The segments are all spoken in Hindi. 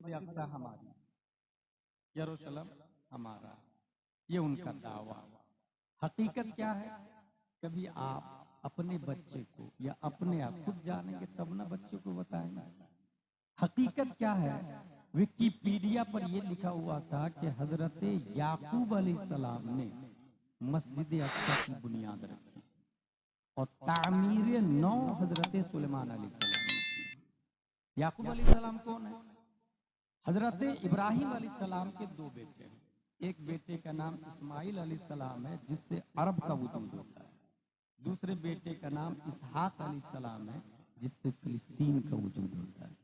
मस्जिद अक्सा हमारी, यरूशलेम हमारा, ये उनका दावा। हकीकत क्या है? कभी आप अपने बच्चे को या अपने आप खुद जानेंगे तब ना बच्चे को बताएंगे। हकीकत क्या है? विकिपीडिया पर यह लिखा हुआ था कि हजरत याकूब अलैहिस्सलाम ने मस्जिद अक्सा की बुनियाद रखी और तामीर नौ हजरत सुलेमान अलैहिस्सलाम ने की। याकूब अलैहिस्सलाम कौन है? हजरत इब्राहिम अलैहिस्सलाम के दो बेटे हैं। एक बेटे का नाम इस्माइल अलैहिस्सलाम है, जिससे अरब का वजूद होता है। दूसरे बेटे का नाम इसहाक अलैहिस्सलाम है, जिससे फिलिस्तीन का वजूद होता है।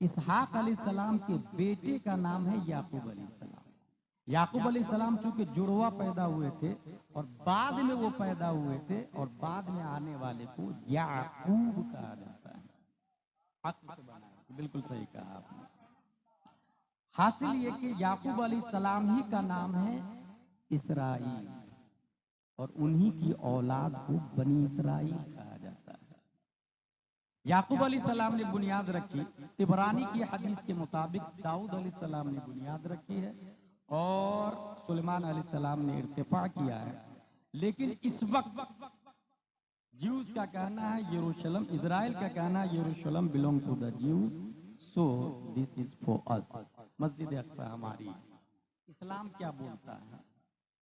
इसहाक अलैहिस्सलाम के बेटे का नाम है याकूब अलैहिस्सलाम। याकूब अलैहिस्सलाम चूंकि जुड़वा पैदा हुए थे और बाद में वो पैदा हुए थे और बाद में आने वाले को याकूब कहा जाता है। हक से बना है, बिल्कुल सही कहा आपने। हासिल ये कि याकूब अलैहिस्सलाम ही का नाम है इसराइल और उन्हीं की औलाद को बनी इसराइल कहा जाता है। याकूब अलैहिस्सलाम ने बुनियाद रखी। तिबरानी की हदीस के मुताबिक दाऊद अलैहिस्सलाम ने बुनियाद रखी है और सुलेमान अलैहिस्सलाम ने इर्तिफा किया है। लेकिन इस वक्त ज्यूज का कहना है यरूशलेम, इजराइल का कहना है यरूशलेम belong to the Jews, so this is for us. मस्जिद अक्सा हमारी। इस्लाम क्या बोलता है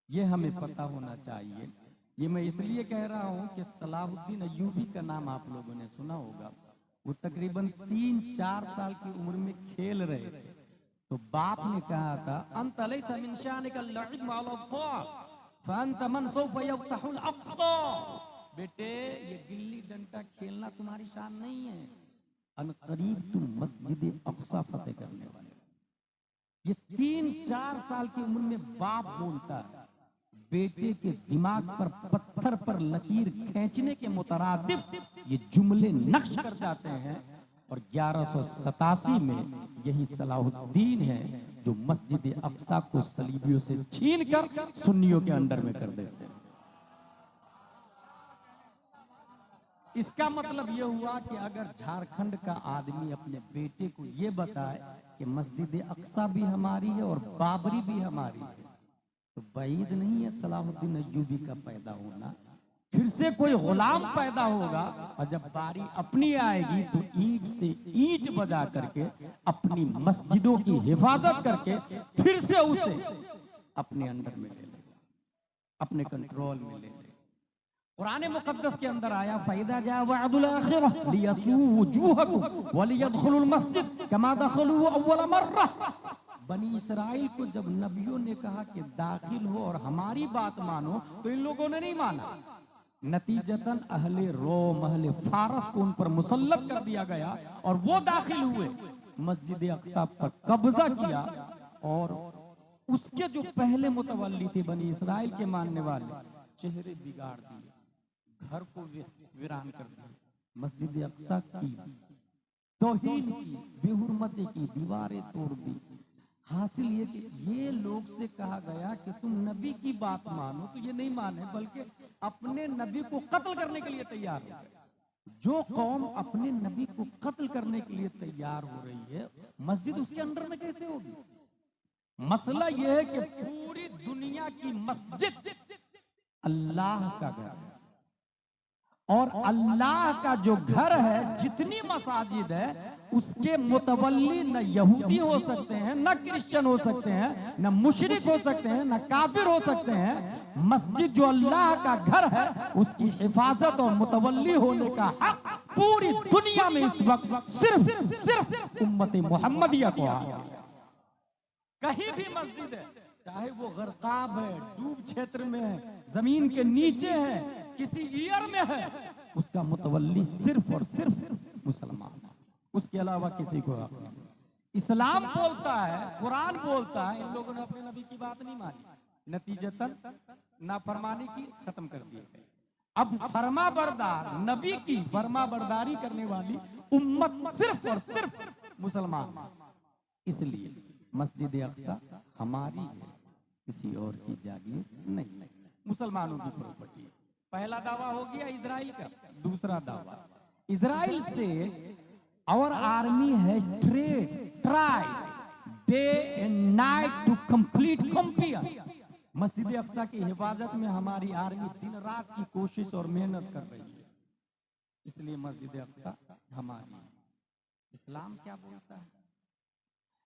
ये हमें पता होना चाहिए। ये मैं इसलिए कह रहा हूं कि सलाहुद्दीन अय्यूबी का नाम आप लोगों ने सुना होगा। वो तकरीबन 3-4 साल की उम्र में खेल रहे थे तो बाप ने कहा था अंत लैसा मिन शानिका लइब माल फअंत मन सौफ यफ्तहुल अक्सा। बेटे ये गिल्ली डंडा खेलना तुम्हारी शान नहीं है, अनकरीब तुम मस्जिद अक्सा फतेह करने वाले। ये 3-4 साल की उम्र में बाप बोलता है। बेटे के दिमाग पर पत्थर पर लकीर खींचने के मुतरादिफ ये जुमले नक्श कर जाते हैं और 1187 में यही सलाहुद्दीन है जो मस्जिद अक्सा को सलीबियों से छीनकर सुन्नियों के अंडर में कर देते हैं। इसका मतलब यह हुआ कि अगर झारखंड का आदमी अपने बेटे को यह बताए कि मस्जिद अक्सा भी हमारी है और बाबरी भी हमारी है तो बाईद नहीं है सलाहुद्दीन अय्यूबी का पैदा होना। फिर से कोई गुलाम पैदा होगा और जब बारी अपनी आएगी तो ईंट से ईंट बजा करके अपनी मस्जिदों की हिफाजत करके फिर से उसे अपने अंडर में ले लेगा, अपने कंट्रोल में ले लेगा। कुरान मुकद्दस के अंदर आया फैदा जा वअदुल आखिरह लियसू वजूहकुम वलियदखुलुल मस्जिद कमा दखलू अव्वल मर्रा। बनी इसराइल को जब नबियों ने कहा कि दाखिल हो और हमारी बात मानो तो इन लोगों ने नहीं माना। नतीजतन अहले रोम अहले फारस को उन पर मुसल्लत कर दिया गया और वो दाखिल हुए, मस्जिद अक्सा पर कब्जा किया और उसके जो पहले मुतवल्ली थे बनी इसराइल के मानने वाले चेहरे बिगाड़ दिए, घर को वीरान कर दिया, मस्जिद अक्सा की तौहीन की, बेहुरमती की, दीवारें तोड़ दी। हासिल ये कि ये लोग से कहा गया कि तुम नबी की बात मानो तो ये नहीं माने बल्कि अपने नबी को कत्ल करने के लिए तैयार हो गए। जो कौम अपने नबी को कत्ल करने के लिए तैयार हो रही है मस्जिद उसके अंदर में कैसे होगी? मसला यह है कि पूरी दुनिया की मस्जिद अल्लाह का घर है और अल्लाह का जो घर है जितनी मसाजिद है उसके मुतवल्ली न यहूदी हो सकते हैं, न क्रिश्चियन हो सकते हैं, न मुशरिक हो सकते हैं, न काफिर हो सकते हैं। मस्जिद जो अल्लाह का घर है उसकी हिफाजत और मुतवल्ली होने का हक पूरी दुनिया में इस वक्त सिर्फ उम्मत मुहम्मदिया को हासिल है। कहीं भी मस्जिद है चाहे वो गर्काब है, डूब क्षेत्र में है, जमीन के नीचे है, किसी ईयर में है, उसका मुतवल्ली सिर्फ और सिर्फ मुसलमान, उसके अलावा किसी को नहीं। इस्लाम बोलता है, कुरान बोलता है, इन लोगों ने अपने नबी की बात नहीं मानी, नतीजतन नाफरमानी की, खत्म कर दिए गए। अब फरमा बरदार नबी की फरमा बरदारी करने वाली उम्मत सिर्फ और सिर्फ मुसलमान। इसलिए मस्जिद अक्सा हमारी है, किसी और की जागीर नहीं, मुसलमानों की प्रॉपर्टी है। पहला दावा हो गया इजराइल का। दूसरा दावा, इजराइल से our army has tried day and night to complete compare. मस्जिद अक्सा की हिफाजत में हमारी आर्मी दिन रात की कोशिश और मेहनत कर रही है, इसलिए मस्जिद अक्सा हमारी। इस्लाम क्या बोलता है?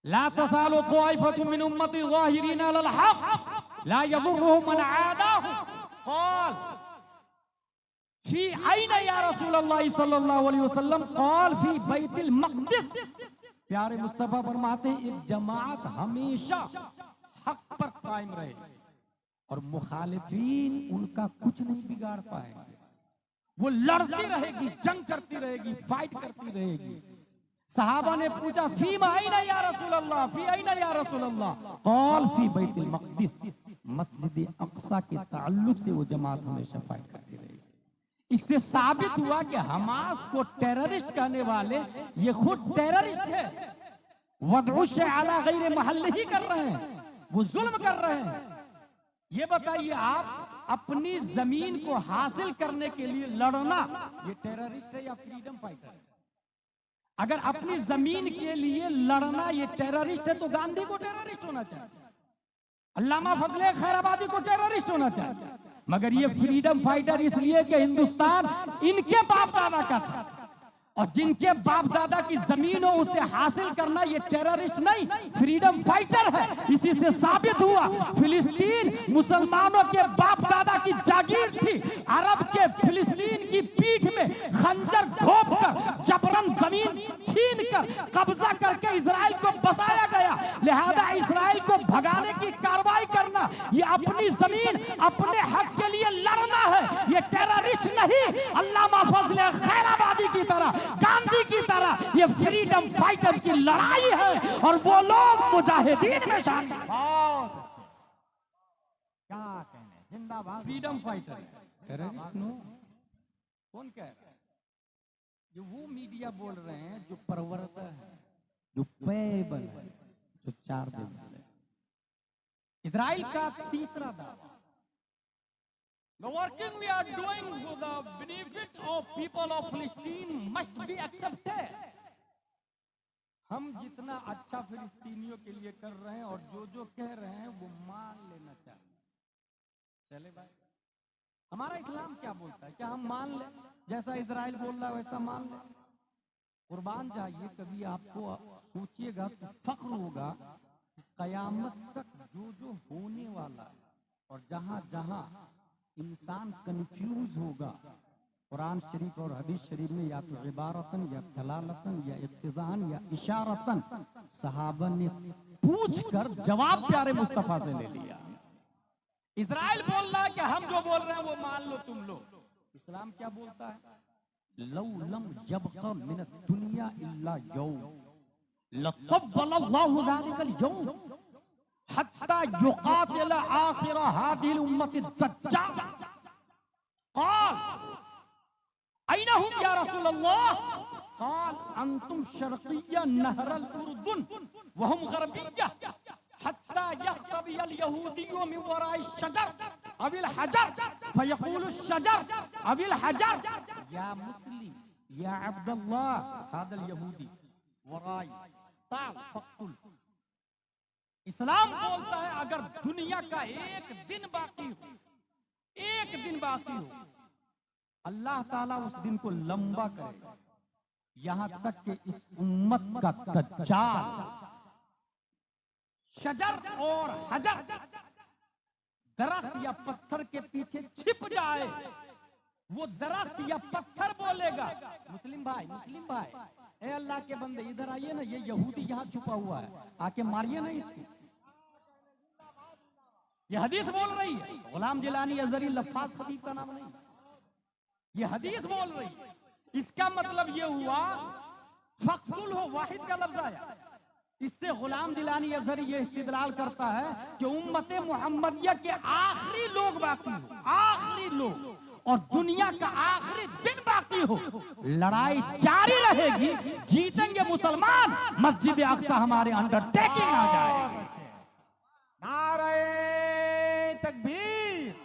ला तज़ालु ताइफतुम मिन उम्मती ज़ाहिरीन अलल हक़ ला यज़ुर्रुहुम मन आदाहुम क़ाल फी ऐन या रसूलल्लाह सल्लल्लाहु अलैहि वसल्लम क़ाल फी बैतुल मक़दिस। प्यारे मुस्तफा फरमाते एक जमात हमेशा हक पर कायम रहे और मुखालिफीन उनका कुछ नहीं बिगाड़ पाएंगे। वो लड़ती रहेगी, जंग करती रहेगी, फाइट करती रहेगी। सहाबा ने पूछा फीमा ऐना या रसूलल्लाह, फी ऐना या रसूलल्लाह, क़ाल फी बैतुल मक़दिस। मस्जिद अक्सा के ताल्लुक से वो जमात हमेशा फाइट करती रहेगी। इससे साबित हुआ कि हमास को टेररिस्ट कहने वाले ये खुद टेररिस्ट है, वदउश अला गैर महल्लिही कर रहे हैं, वो जुल्म कर रहे हैं। ये बताइए आप अपनी जमीन को हासिल करने के लिए लड़ना ये टेररिस्ट है या फ्रीडम फाइटर है? अगर अपनी जमीन के लिए लड़ना ये टेररिस्ट है तो गांधी को टेररिस्ट होना चाहिए, अल्लामा फजले खैराबादी को टेररिस्ट होना चाहिए। मगर ये फ्रीडम फाइटर इसलिए कि हिंदुस्तान इनके बाप दादा का था और जिनके बाप दादा की जमीन हो उसे हासिल करना ये टेररिस्ट नहीं फ्रीडम फाइटर है। इसी से साबित हुआ फिलिस्तीन मुसलमानों के बाप दादा की जागीर थी। अरब के फिलिस्तीन की पीठ में खंजर घोंप कर जबरन जमीन छीन कर कब्जा करके इजराइल को बसाया गया। लिहाजा इजराइल को भगाने की कार्रवाई करना ये अपनी जमीन अपने हक के लिए लड़ना है, ये टेररिस्ट नहीं। अल्लामा फजले खैराबादी की तरह गांधी की तरह ये फ्रीडम फाइटर की लड़ाई है और वो लोग मुजाहिदीन में शामिल हैं। क्या कहने, जिंदाबाद फ्रीडम फाइटर टेररिस्ट नो। कौन कह रहा है? जो वो मीडिया बोल रहे हैं जो परवरता है, जो पेबल है, जो चार दिन है। इजराइल का तीसरा दावा, the working we are doing for the benefit of people of Palestine must be accepted। हम जितना अच्छा फिलिस्तीनियों के लिए कर रहे हैं और जो जो कह रहे हैं वो मान लेना चाहिए। चले भाई, हमारा इस्लाम क्या बोलता है? क्या हम मान ले जैसा इजराइल बोल रहा है वैसा मान ले? कुर्बान जाइए, कभी आपको सोचिएगा तो फख्र होगा कि कयामत तक जो जो होने वाला है और जहां जहां इंसान कंफ्यूज होगा, कुरान शरीफ और हदीस शरीफ में या तो इबारतन या दलालतन या इत्तिज़ान या इशारतन सहाबा ने पूछ कर जवाब प्यारे मुस्तफा से ले लिया। इजराइल बोल रहा है कि हम जो बोल रहे हैं वो मान लो तुम लोग। इस्लाम क्या बोलता है? लौ लम यबqa मिन दुनिया इल्ला यौम लक़ब्बलल्लाहु ज़ालिकल यौम हत्ता युक़ातिल आखिर हादिल उम्मति दज्जाल। क़ाल ऐनहुम या रसूलल्लाह? क़ाल अंतुम शर्क़िय्या नहरल उर्दुन व हुम ग़रबिय्या हत्ता यख्तबियल यहूदिय्यु मिन वराइ शजर अविल हजर फयक़ूलु शजर अविल हजर या मुस्लिम या अब्दुल्लाह हादल यहूदी वराइ ताल फक़ुल। इस्लाम बोलता है अगर दुनिया का एक दिन बाकी हो, एक दिन बाकी हो, अल्लाह ताला उस दिन को लंबा करेगा यहां तक कि इस उम्मत का दज्जाल शजर और हजर दरख्त या पत्थर के पीछे छिप जाए। वो दरख्त या पत्थर बोलेगा मुस्लिम भाई, मुस्लिम भाई, ए अल्लाह के बंदे इधर आइए ना, ये यहूदी यहाँ छुपा हुआ है, आके मारिए ना इसको। ये हदीस बोल रही है, गुलाम जिलानी अजहरी लफ्फाज खतीब का नाम नहीं, ये हदीस बोल रही है। इसका मतलब ये हुआ फक्तुल हो वाहिद का लफ्ज आया। इससे गुलाम जिलानी अजहरी ये इस्तिदलाल करता है कि उम्मत मुहम्मदिया के आखिरी लोग बाकी हो, आखिरी लोग, और दुनिया का आखिरी दिन बाकी हो, लड़ाई जारी रहेगी, जीतेंगे मुसलमान, मस्जिद अक्सा हमारे अंडरटेकिंग आ जाएगी। नारे तकबीर,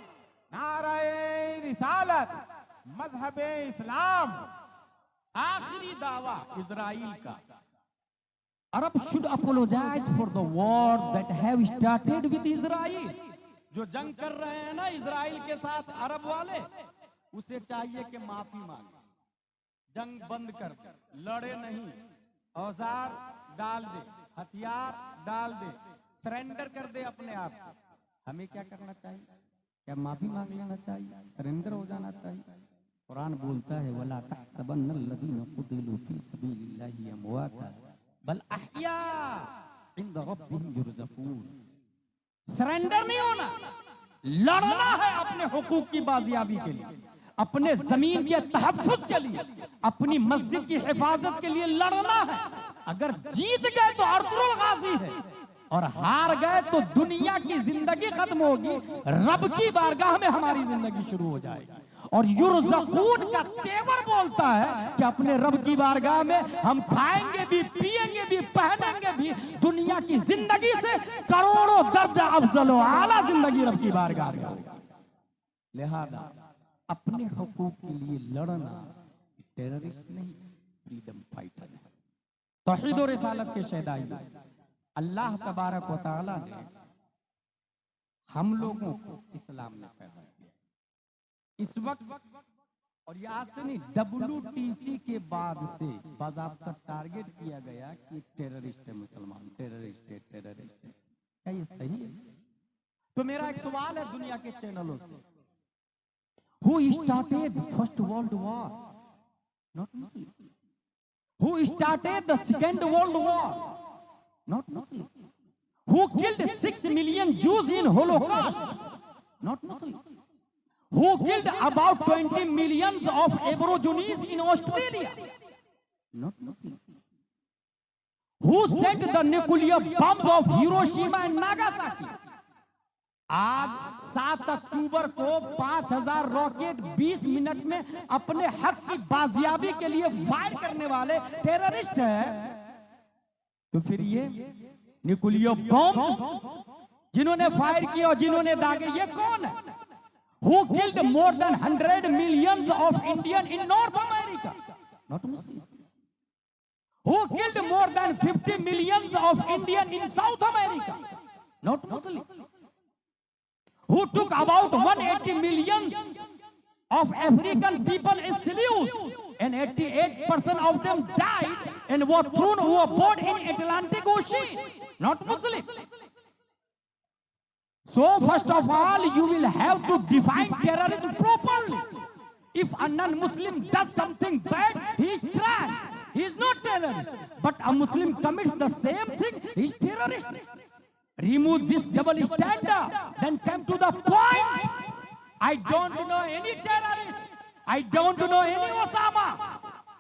नारे रिसालत, मजहबे इस्लाम। आखिरी दावा इजराइल का, Arab should apologise for the war that have started with Israel. जो जंग कर रहे हैं ना इजराइल के साथ अरब वाले, उसे चाहिए कि माफी मांगे, जंग बंद कर दे, लड़े नहीं, औजार डाल दे, हथियार डाल दे, सरेंडर कर दे अपने आप को। हमें क्या करना चाहिए? क्या माफी मांग लेना चाहिए, सरेंडर हो जाना चाहिए? कुरान बोलता है वला तहसबन्नल्लज़ीना क़ुतिलू फ़ी सबीलिल्लाहि अमवाता बल अहया इंद रब्बिहिम युरज़क़ून। सरेंडर नहीं होना, लड़ना है अपने हुकूक की बाजियाबी के लिए, अपने जमीन के तहफ्फुज़ के लिए, अपनी मस्जिद की हिफाजत के लिए लड़ना है। अगर जीत गए तो अर्तुगरुल गाजी है, और हार गए तो दुनिया की जिंदगी खत्म होगी, रब की बारगाह में हमारी जिंदगी शुरू हो जाएगी। और युरज़क़ून का तेवर बोलता है कि अपने रब की बारगाह में हम खाएंगे भी, पिएंगे भी, पहनेंगे भी, दुनिया की जिंदगी से करोड़ों दर्जा अफजल व आला जिंदगी रब की बारगाह में होगी। लिहाजा अपने हुकूक के लिए लड़ना टेररिस्ट नहीं, फ्रीडम फाइटर है। तौहीद और रिसालत के शहदाई अल्लाह तबारक व तआला ने हम लोगों को इस्लाम में पैदा किया। इस वक्त, और ये आज से नहीं, WTC के बाद से बाज़ाब्ता टारगेट किया गया कि टेररिस्ट है मुसलमान, टेररिस्ट है, टेररिस्ट है। क्या ये सही है? तो मेरा एक सवाल है दुनिया के चैनलों से, Who started First World War? Not Muslim. Who started the Second World War? Not Muslim. Who killed 6 million Jews in Holocaust? Not Muslim. Who killed about 20 millions of Aborigines in Australia? Not Muslim. Who set the nuclear bombs of Hiroshima and Nagasaki? आज 7 अक्टूबर को 5000 रॉकेट 20 मिनट में अपने हक की बाजियाबी के लिए फायर करने वाले टेररिस्ट है। तो फिर ये न्यूक्लियर बॉम्ब जिन्होंने फायर किया और जिन्होंने दागे, ये कौन है? Who killed more than 100 millions of Indians in North America? Not Muslim. Who killed more than 50 millions of Indians in South America? Not Muslim. Who took about 180 million of African people as slaves, and 88% of them died and were thrown overboard in Atlantic Ocean? Not Muslim. So first of all, you will have to define terrorism properly. If a non-Muslim does something bad, he is trash. He is not terrorist. But a Muslim commits the same thing, he is terrorist. Remove this double standard, then come to the point. I don't know any terrorist. I don't know any Osama.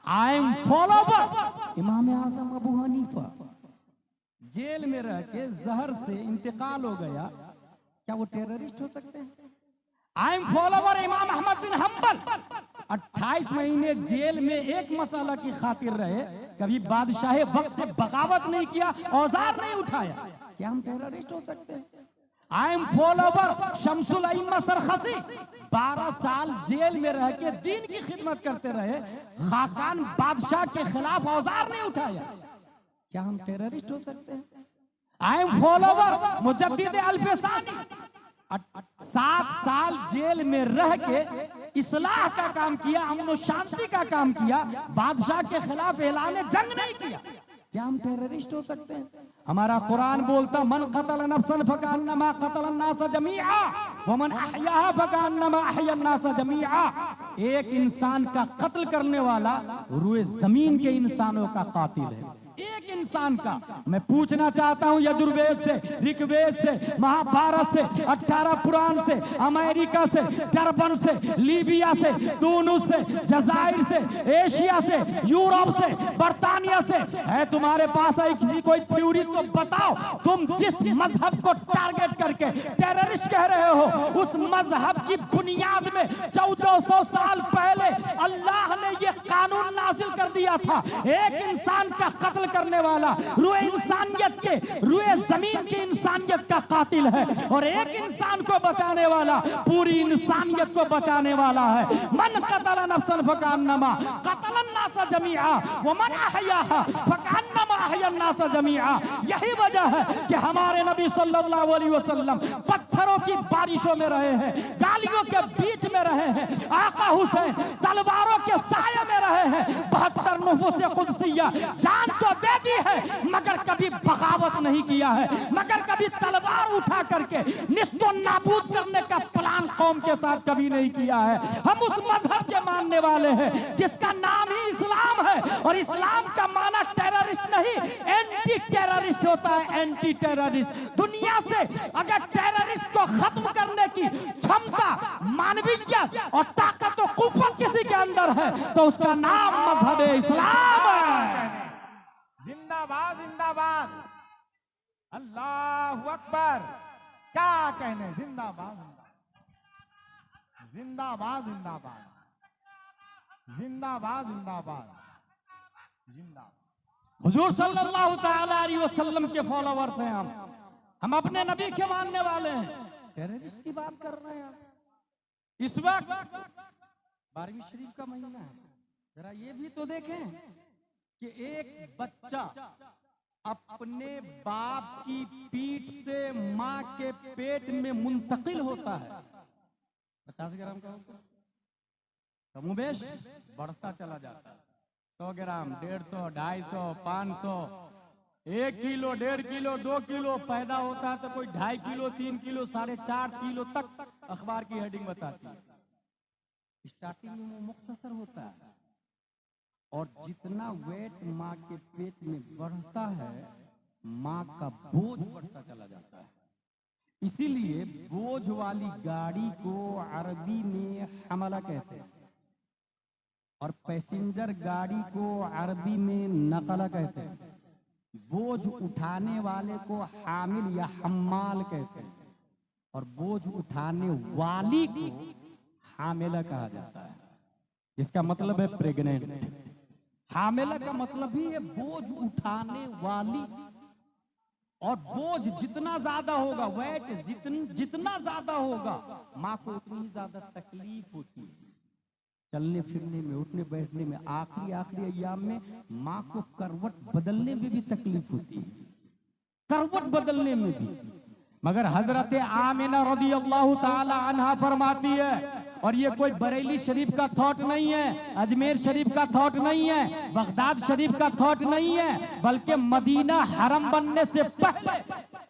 I am follower इमाम आज़म अबू हनीफा। जेल में रह के जहर से इंतकाल हो गया, क्या वो टेररिस्ट हो सकते हैं? आई एम फॉलोवर इमाम अहमद बिन हम्बल, 28 महीने जेल में एक मसाला की खातिर रहे, कभी बादशाह वक्त से बगावत नहीं किया, औजार नहीं उठाया, क्या हम टेररिस्ट हो सकते हैं? आई एम फॉलोवर शमसुल अइम्मा सरखसी, 12 साल जेल में रह के दीन की खिदमत करते रहे, खाकान बादशाह के खिलाफ औजार नहीं उठाया, क्या हम टेररिस्ट हो सकते हैं? आई एम फॉलोवर मुजद्दिद अल-फ़सानी, 7 साल जेल में रह के इस्लाह का काम किया, अमन शांति का काम किया, बादशाह के खिलाफ ऐलान जंग नहीं किया, क्या हम टेररिस्ट हो सकते हैं? हमारा कुरान बोलता मन क़तल नफ्सन फकअन्नमा क़तल अन्नास जमीआ व मन अहयाहा फकअन्नमा अहया अन्नास जमीआ। एक इंसान का कत्ल करने वाला रूए जमीन के इंसानों का कातिल है, एक इंसान का। मैं पूछना चाहता हूं यजुर्वेद से, ऋग्वेद से, महाभारत से, 18 पुराण से, अमेरिका से, टर्बन से, लीबिया से, तुनिस से, जजायर से, एशिया से, यूरोप से, बर्तानिया से, है तुम्हारे पास है किसी कोई थ्योरी तो बताओ। तुम जिस मजहब को टारगेट करके टेररिस्ट कह रहे हो, उस मजहब की बुनियाद में 1400 साल पहले अल्लाह ने यह कानून नाजिल कर दिया था, एक इंसान का कत्ल करने करने वाला रुए इंसानियत के, रुए जमीन की इंसानियत का कातिल है, और एक इंसान को बचाने वाला पूरी इंसानियत को बचाने वाला है। मन कतल नफ्सन फकान्नमा कतलन नास जमीआ व मन अहयाहा फकान्नमा अहयन नास जमीआ। यही वजह है कि हमारे नबी सल्लल्लाहु अलैहि वसल्लम पत्थरों की बारिशों में रहे हैं, गालियों के बीच में रहे हैं, आका हुसैन तलवारों के साये में रहे हैं, 72 नुफूस कुदसिया जान तो दे दी है मगर कभी बगावत नहीं किया है, मगर कभी तलवार उठा करके निस्तो नाबूद करने का प्लान कौम के साथ कभी नहीं किया है। हम उस मजहब के मानने वाले हैं जिसका नाम ही इस्लाम है, और इस्लाम का माना टेररिस्ट नहीं, एंटी टेररिस्ट होता है, एंटी टेररिस्ट। दुनिया से अगर टेररिस्ट को खत्म करने की क्षमता, मानवीयत और ताकत और कुव्वत किसी के अंदर है तो उसका नाम मजहब इस्लाम है। जिंदाबाद जिंदाबाद, अल्लाहु अकबर। क्या कहने, जिंदाबाद जिंदाबाद जिंदाबाद जिंदाबाद जिंदाबाद जिंदाबाद। हुजूर सल्लल्लाहु तआला अलैहि वसल्लम के फॉलोवर्स हैं हम अपने नबी के मानने वाले हैं। टेररिस्ट की बात कर रहे हैं। इस वक्त 12वीं शरीफ का महीना है, जरा ये भी तो देखें कि एक बच्चा अपने बाप की पीठ से माँ के पेट में मुंतकिल होता है। 50 ग्राम का कमोबेश बढ़ता चला जाता है, 100 ग्राम, 150, 250, 500, 1 किलो, 1.5 किलो, 2 किलो पैदा होता है तो कोई 2.5 किलो, 3 किलो, 4.5 किलो तक अखबार की हेडिंग बताती है। स्टार्टिंग में वो मुख्तसर होता है, और जितना वेट माँ के पेट में बढ़ता है माँ का बोझ बढ़ता चला जाता है। इसीलिए बोझ वाली गाड़ी को अरबी में हमला कहते हैं, और पैसेंजर गाड़ी को अरबी में नकला कहते हैं। बोझ उठाने वाले को हामिल या हम्माल कहते हैं, और बोझ उठाने वाली को हामिला कहा जाता है, जिसका मतलब है प्रेग्नेंट। हामिला का मतलब ही है बोझ उठाने वाली, और बोझ जितना ज्यादा होगा, वेट जितना ज्यादा होगा, माँ को उतनी ही ज्यादा तकलीफ होती है। चलने फिरने में, उठने बैठने में, आखिरी अय्याम में माँ को करवट बदलने में भी तकलीफ होती है, करवट बदलने में भी। मगर हजरत आमिना रज़ियल्लाहु ताला अन्हा फरमाती है, और ये कोई बरेली शरीफ का थॉट नहीं है, अजमेर शरीफ का थॉट नहीं है, बगदाद शरीफ का थॉट नहीं है, बल्कि मदीना हरम बनने से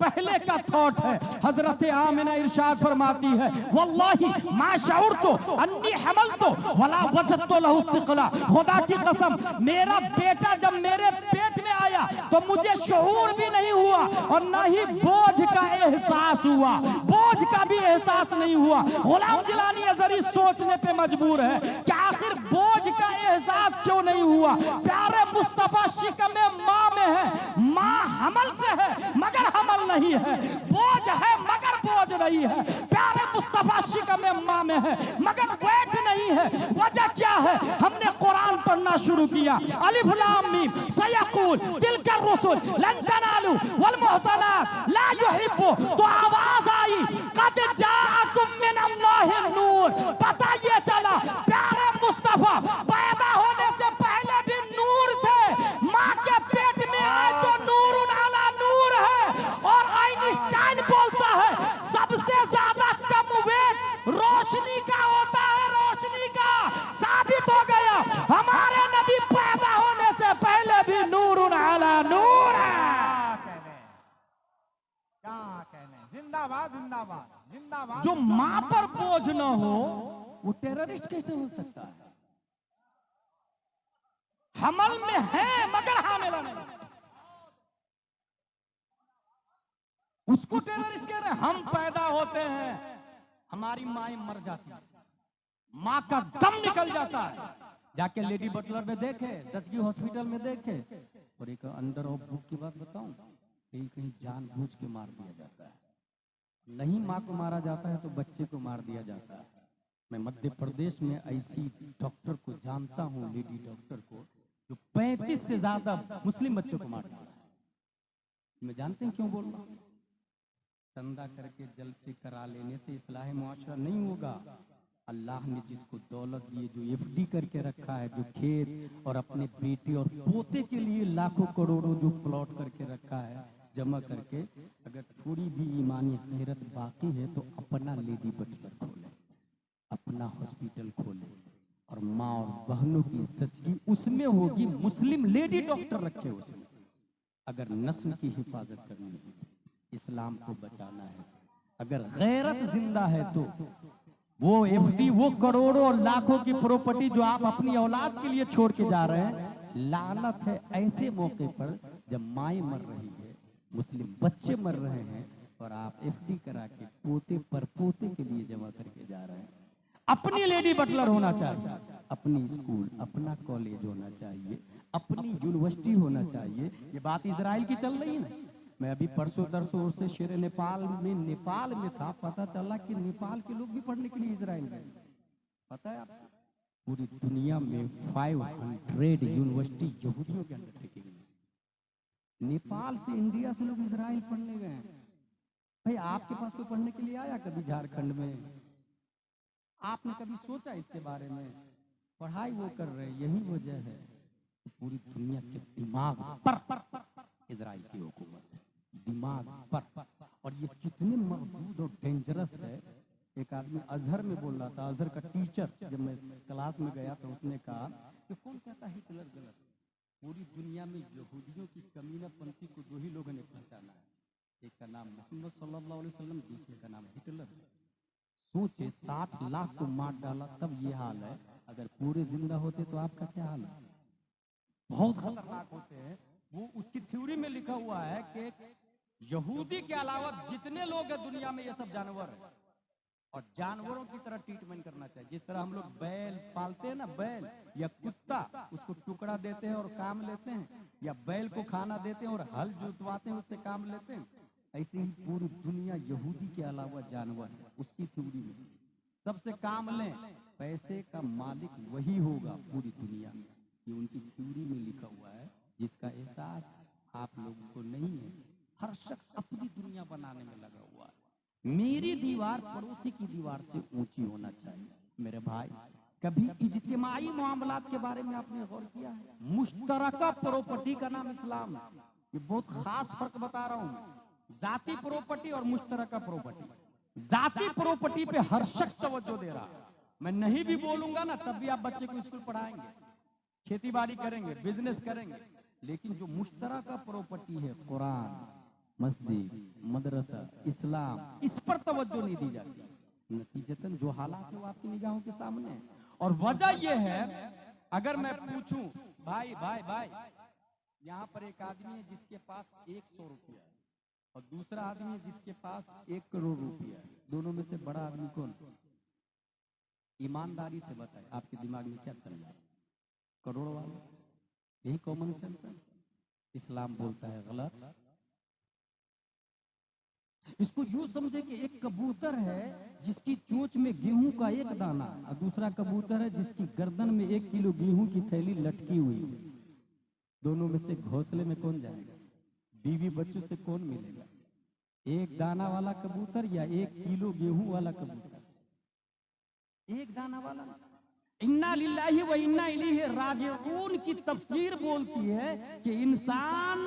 पहले का थॉट है। हजरत आमिना इरशाद फरमाती है, वल्लाही मा शऊरतु अन्नी हमलतु वला वजदतु लहु तिकला। खुदा की कसम, मेरा बेटा जब मेरे पेट में आया तो मुझे शऊर भी नहीं हुआ, और न ही बोझ का एहसास हुआ, बोझ का भी एहसास नहीं हुआ। गुलाम जिलानी अज़हरी सोचने पे मजबूर है कि आखिर बोझ का एहसास क्यों नहीं हुआ। प्यारे मुस्तफा शिकम माँ में है, माँ हमल से है मगर हमल नहीं है, बोझ है मगर बोझ नहीं है। प्यारे मुस्तफा शिकम माँ में है मगर वेट नहीं है। वजह क्या है? हमने कुरान पढ़ना शुरू किया, अलिफ लाम मीम सयकूल तिलकर रुसुल लन तनालू वल मुहसनात ला युहिब्बु, तो आवाज आई कद जाअकुम मिनल्लाहि नूर। पता ये चला प्यारे मुस्तफा पैदा होने से पहले भी नूर थे, माँ के पेट में आए तो नूरुन अला नूर है। और आइंस्टाइन बोलता है सबसे ज्यादा कम वेट रोशनी का होता है, रोशनी का। साबित हो गया हमारे नबी पैदा होने से पहले भी नूरुन अला नूर है। क्या कहने, जिंदाबाद जिंदाबाद जिंदाबाद। जो माँ पर बोझ न हो वो टेररिस्ट कैसे हो सकता है? हमल में है मगर हामिला नहीं, उसको टेररिस्ट कह रहे हैं। हम पैदा होते हैं, हमारी माएं मर जाती है, माँ का दम निकल जाता है। जाके लेडी बटलर में देखे, सचगी हॉस्पिटल में देखे, और एक अंडर ऑफ बुक की बात बताऊं, कहीं कहीं जानबूझ के मार दिया जाता है। नहीं माँ को मारा जाता है तो बच्चे को मार दिया जाता है। मैं मध्य प्रदेश में ऐसी डॉक्टर को जानता हूँ, लेडी डॉक्टर को, जो 35 से ज्यादा मुस्लिम बच्चों को मार डाला है। मैं जानते हैं क्यों बोल रहा हूं? चंदा करके जलसे करा लेने से इस्लाह मुआशरा नहीं होगा। अल्लाह ने जिसको दौलत दी, जो एफडी करके रखा है, जो खेत और अपने बेटे और पोते के लिए लाखों करोड़ों जो प्लॉट करके रखा है जमा करके, अगर थोड़ी भी ईमानी गैरत बाकी है तो अपना लेडी बटलर खोले, अपना हॉस्पिटल खोले और माँ और बहनों की इज्जत की उसमें होगी। मुस्लिम लेडी डॉक्टर रखे उसमें। अगर नस्ल की हिफाजत करनी है, इस्लाम को बचाना है, अगर गैरत जिंदा है तो वो एफडी, वो करोड़ों और लाखों की प्रॉपर्टी जो आप अपनी औलाद के लिए छोड़ के जा रहे हैं, लानत है ऐसे मौके पर जब माएं मर रही है, मुस्लिम बच्चे मर रहे हैं और आप एफडी करा के पोते पर पोते के लिए जमा करके जा रहे हैं। अपनी लेडी बटलर होना चाहिए, अपनी स्कूल, अपना कॉलेज होना चाहिए, अपनी यूनिवर्सिटी होना चाहिए। ये बात इजराइल की चल रही है ना। मैं अभी परसों तरसों से शेर नेपाल में था, पता चला कि नेपाल के लोग भी पढ़ने के लिए इजराइल गए। पता है आपको, पूरी दुनिया में 500 यूनिवर्सिटी यहूदियों के अंडरटेकिंग है। नेपाल से, इंडिया से लोग इजराइल पढ़ने गए। भाई आपके पास कोई पढ़ने के लिए आया कभी झारखंड में? आपने कभी सोचा इसके बारे में? पढ़ाई वो कर रहे हैं, यही वजह है कि पूरी दुनिया के दिमाग पर इजराइल की हुकूमत है, दिमाग पर। और ये कितने मौजूद और डेंजरस है। एक आदमी अजहर में बोल रहा था, अजहर का टीचर, जब मैं क्लास में गया तो उसने कहा कि कौन कहता है हिटलर गलत? पूरी दुनिया में यहूदियों की कमीनापंथी को दो ही लोगों ने पहचाना है, एक का नाम मोहम्मद सल्लल्लाहु अलैहि वसल्लम, दूसरे का नाम हिटलर है। सोचे 60 लाख को मार डाला तब ये हाल है, अगर पूरे जिंदा होते तो आपका क्या हाल है? बहुत खतरनाक होते हैं। वो उसकी थ्योरी में लिखा हुआ है कि यहूदी के अलावा जितने लोग हैं दुनिया में, ये सब जानवर है और जानवरों की तरह ट्रीटमेंट करना चाहिए। जिस तरह हम लोग बैल पालते हैं ना, बैल या कुत्ता, उसको टुकड़ा देते हैं और काम लेते हैं, या बैल को खाना देते हैं और हल जोतवाते हैं, उससे काम लेते हैं, ऐसे ही पूरी दुनिया यहूदी के अलावा जानवर है। उसकी थ्योरी में सबसे काम लें, पैसे का मालिक वही होगा पूरी दुनिया में। ये उनकी थ्योरी में लिखा हुआ है, जिसका एहसास आप लोगों को नहीं है। हर शख्स अपनी दुनिया बनाने में लगा हुआ है। मेरी दीवार पड़ोसी की दीवार से ऊंची होना चाहिए। मेरे भाई, कभी इज्तिमाई मामलात के बारे में आपने गौर किया है? मुश्तरका प्रॉपर्टी का नाम इस्लाम है। ये बहुत खास फर्क बता रहा हूँ, जाती प्रॉपर्टी और मुश्तरका प्रॉपर्टी। जाती प्रॉपर्टी पे हर शख्स तवज्जो दे रहा है। मैं नहीं भी बोलूंगा ना, तब भी आप बच्चे को स्कूल पढ़ाएंगे, खेती बाड़ी करेंगे, बिजनेस करेंगे, लेकिन जो मुश्तरका प्रॉपर्टी है, कुरान, मस्जिद, मदरसा, इस्लाम, इस पर तवज्जो नहीं दी जाती। नतीजतन जो हालात है वो आपकी निगाहों के सामने है। और वजह यह है, अगर मैं पूछूं भाई भाई भाई, यहाँ पर एक आदमी है जिसके पास 100 रुपया है और दूसरा आदमी है जिसके पास 1 करोड़ रुपया है, दोनों में से बड़ा आदमी कौन? ईमानदारी से बताए, आपके दिमाग में क्या चल रहा है? करोड़ वाला। यही कॉमन सेंस है। इस्लाम बोलता है गलत। इसको यूं समझे कि एक कबूतर है जिसकी चोंच में गेहूं का एक दाना, और दूसरा कबूतर है जिसकी गर्दन में 1 किलो गेहूं की थैली लटकी हुई है। दोनों में से घोंसले में कौन जाएगा? बीवी बच्चों से कौन मिलेगा? एक दाना वाला कबूतर या 1 किलो गेहूं वाला कबूतर? एक दाना वाला। इन्ना लिल्लाहि व इन्ना इलैहि राजिऊन की तफसीर बोलती है कि इंसान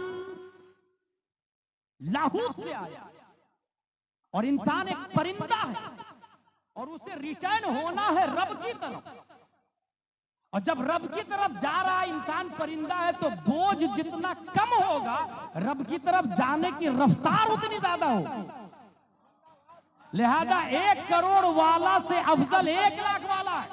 लाहूत से आया और इंसान एक परिंदा है और उसे रिटर्न होना है रब की तरफ। और जब रब की तरफ जा रहा है इंसान, परिंदा है, तो बोझ जितना कम होगा, रब की तरफ जाने की रफ्तार उतनी ज्यादा होगी। लिहाजा 1 करोड़ वाला से अफजल 1 लाख वाला है।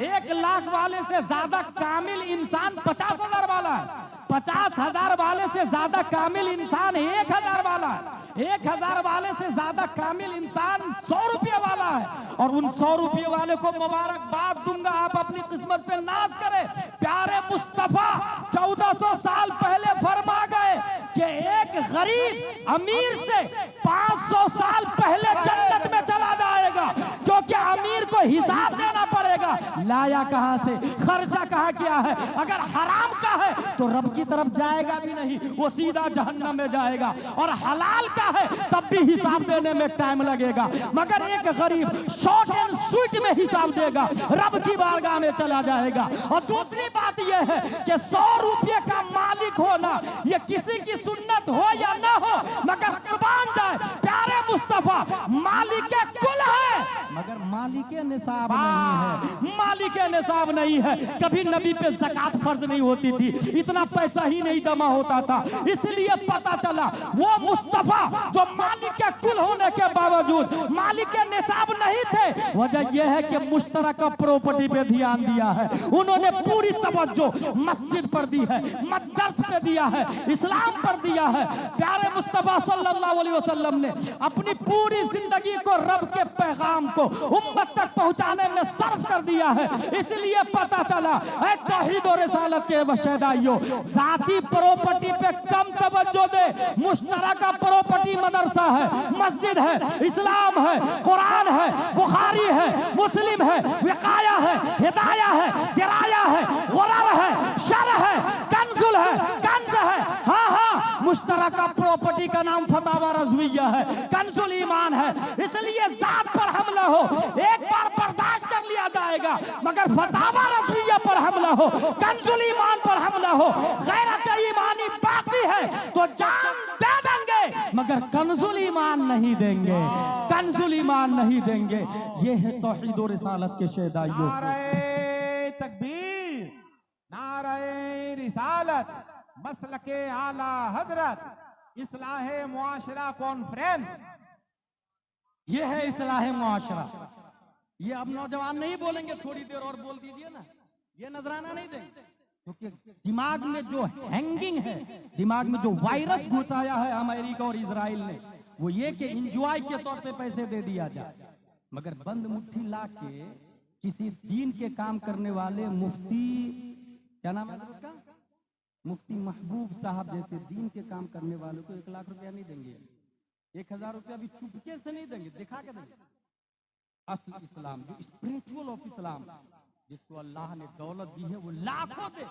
1 लाख वाले से ज्यादा कामिल इंसान 50,000 वाला है। 50,000 वाले से ज्यादा कामिल इंसान 1,000 वाला है। 1,000 वाले से ज्यादा कामिल इंसान 100 रुपये वाला है। और उन 100 रुपये वाले को मुबारकबाद दूंगा, आप अपनी किस्मत पे नाज करें। प्यारे मुस्तफा 1400 साल पहले फरमा गए कि एक गरीब अमीर से 500 साल पहले जन्नत में चला जाएगा, क्योंकि अमीर को हिसाब देना पड़ेगा। जाएगा, लाया कहां से, खर्चा कहां किया है। अगर हराम का है तो रब की तरफ जाएगा भी नहीं, वो सीधा जहन्नम में जाएगा। और हलाल का है तब भी हिसाब देने में टाइम लगेगा, मगर एक गरीब शॉर्ट एंड स्वीट में हिसाब देगा, रब की बारगाह में चला जाएगा। और दूसरी बात यह है कि 100 रुपये का मालिक होना यह किसी की सुन्नत हो या ना हो, मगर कुर्बान जाए प्यारे मुस्तफा मालिक कुल है, मगर मालिक निसाब नहीं है, मालिक निसाब नहीं है। कभी नबी पे ज़कात फर्ज नहीं होती थी, इतना पैसा ही नहीं जमा होता था, इसलिए पता चला वो मुस्तफा जो मालिक कुल होने के बावजूद मालिक निसाब नहीं थे। वजह यह है कि मुश्तरक प्रॉपर्टी पे ध्यान दिया है, उन्होंने पूरी तवज्जो मस्जिद पर दी है, मदरस पे दिया है, इस्लाम पर दिया है। प्यारे मुस्तफा सल्लल्लाहु अलैहि वसल्लम ने अपनी पूरी जिंदगी को रब के पैगाम को उम्मत तक पहुंचाने में सर्फ कर दिया है। इसलिए पता चला है तौहीद और रिसालत के वशेदाइयों, जाती प्रॉपर्टी पे कम तवज्जो दे, मुश्तरक प्रॉपर्टी मदरसा है, मस्जिद है, इस्लाम है, कुरान है, बुखारी है, मुस्लिम है, विकाया है, हिदाया है, दिराया है, गुरर है, शर है, कंजुल है, कंज है। हाँ हाँ, मुश्तरका प्रॉपर्टी का नाम फतावा रज़विया है, कंजुल ईमान है। इसलिए जात पर हमला हो एक बार बर्दाश्त कर लिया जाएगा, मगर फतावा रज़विया पर हमला हो, कंजुल ईमान पर हमला हो, गैरत ईमानी बाकी है तो जान दे देंगे, मगर कंजुल ईमान नहीं देंगे, कंजुल ईमान नहीं देंगे। ये है तौहीद और रिसालत के शहदाइयों। नारे तकबीर, नारे रिसालत, मसलके आला हजरत, इस्लाहे मुआशरा कॉन्फ्रेंस। ये है इस्लाहे मुआशरा। ये अब नौजवान नहीं बोलेंगे, थोड़ी देर और बोल दीजिए ना, ये नजराना नहीं देंगे, क्योंकि दिमाग में जो हैंगिंग है, दिमाग में जो वायरस घुसाया है अमेरिका और इजराइल ने, वो ये कि इंजॉय के तौर पे पैसे दे दिया जाए, मगर बंद मुट्ठी ला के किसी दीन के काम करने वाले मुफ्ती, क्या नाम है उसका, मुफ्ती महबूब साहब जैसे दीन के काम करने वालों को 1 लाख रुपया नहीं देंगे, 1000 रुपया भी चुपके से नहीं देंगे, दिखा के देंगे। असल इस्लाम जो स्पिरिचुअल ऑफ इस्लाम, जिसको अल्लाह ने दौलत दी है, वो लाखों दे,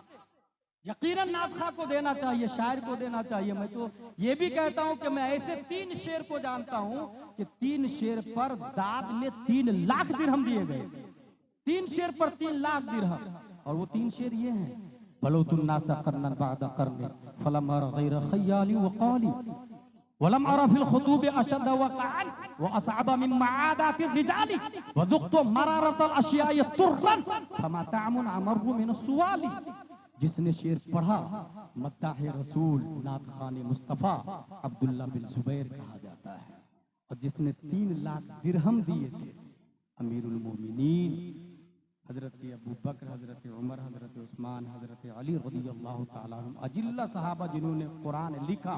यकीनन नादखा को देना चाहिए, शायर को देना चाहिए। मैं तो ये भी कहता हूं कि मैं ऐसे 3 शेर को जानता हूं कि 3 शेर पर दाद में 3 लाख दिरहम दिए गए, 3 शेर पर 3 लाख दिरहम। और वो 3 शेर ये हैं, बलौतुन्नासा करनन बादा करने फलम अर गैर खयाली व क़ाली वलम अरा फिल खुतूब अशद वक़अन व असअब मिन मआदात रिजाली व दुक़्तु मरारत अल अशिया'i तुर्रन फमा तामुन अमरु मिन सुवाली। जिसने शेर पढ़ा, मद्दाह रसूल नात खान मुस्तफ़ा अब्दुल्ला बिन जुबैर कहा जाता है। और जिसने 3 लाख दिरहम दिए थे अमीरुल मोमिनीन हजरत अबू बकर, हजरत उमर, हजरत उस्मान, हजरत अली रज़ियल्लाहु ताला अन्हुम, अजिल्ला सहाबा जिन्होंने कुरान लिखा,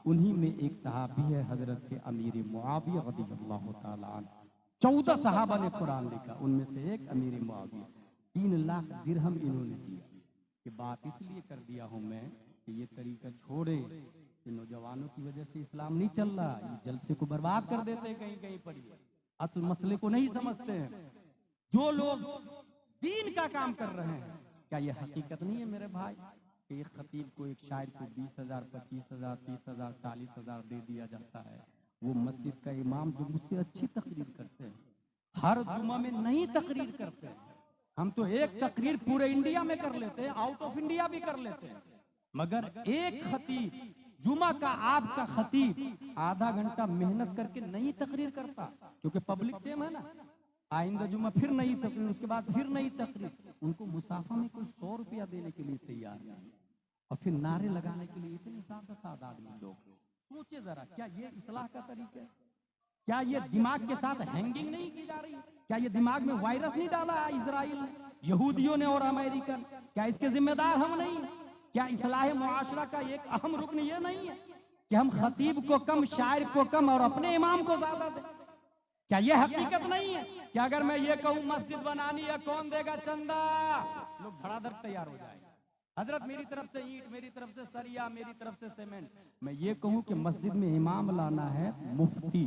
उन्हीं में एक सहाबी है हजरत अमीर मुआविया रज़ियल्लाहु ताला अन्हु। 14 सहाबा ने कुरान लिखा, उनमें से एक अमीर मुआविया। 3 लाख दिरहम इन्होंने दिया। ये बात इसलिए कर दिया हूँ मैं कि ये तरीका छोड़े कि नौजवानों की वजह से इस्लाम नहीं चल रहा, ये जलसे को बर्बाद कर देते हैं कहीं कहीं पर, असल मसले को नहीं समझते हैं। जो लोग दीन का काम कर रहे हैं, क्या ये हकीकत नहीं है मेरे भाई कि एक खतीब को, एक शायर को 20,000, 25,000, 30,000, 40,000 दे दिया जाता है। वो मस्जिद का इमाम जो मुझसे अच्छी तकरीर करते हैं, हर जुमा में नहीं तकरीर करते हैं। हम तो एक तकरीर पूरे इंडिया में कर लेते हैं, आउट ऑफ इंडिया भी कर लेते हैं, मगर एक खतीब जुमा का, आपका खतीब आधा घंटा मेहनत करके नहीं तकरीर करता, क्योंकि पब्लिक सेम है ना। आइंदा जुमा फिर नई तकरीर, उसके बाद फिर नई तकरीर। उनको मुसाफा में कोई 100 रुपया देने के लिए तैयार है, और फिर नारे लगाने के लिए इतने ज्यादा तादाद में लोग। सोचिए जरा, क्या ये इस्लाह का तरीका है? क्या ये दिमाग के साथ हैंगिंग नहीं की जा रही? क्या ये दिमाग में वायरस नहीं डाला है इजराइल ने, यहूदियों ने और अमेरिकन? क्या इसके जिम्मेदार हम नहीं? क्या इस्लाह मुआशरा का एक अहम रुकन ये नहीं है कि हम खतीब को कम, शायर को कम और अपने इमाम को ज्यादा दें? क्या ये हकीकत नहीं है कि अगर मैं ये कहूं मस्जिद बनानी है, कौन देगा चंदा, लोग धड़ाधड़ तैयार हो जाएगा। हजरत मेरी तरफ से ईंट, मेरी तरफ से सरिया, मेरी तरफ से सीमेंट। मैं ये कहूं कि मस्जिद में इमाम लाना है, मुफ्ती,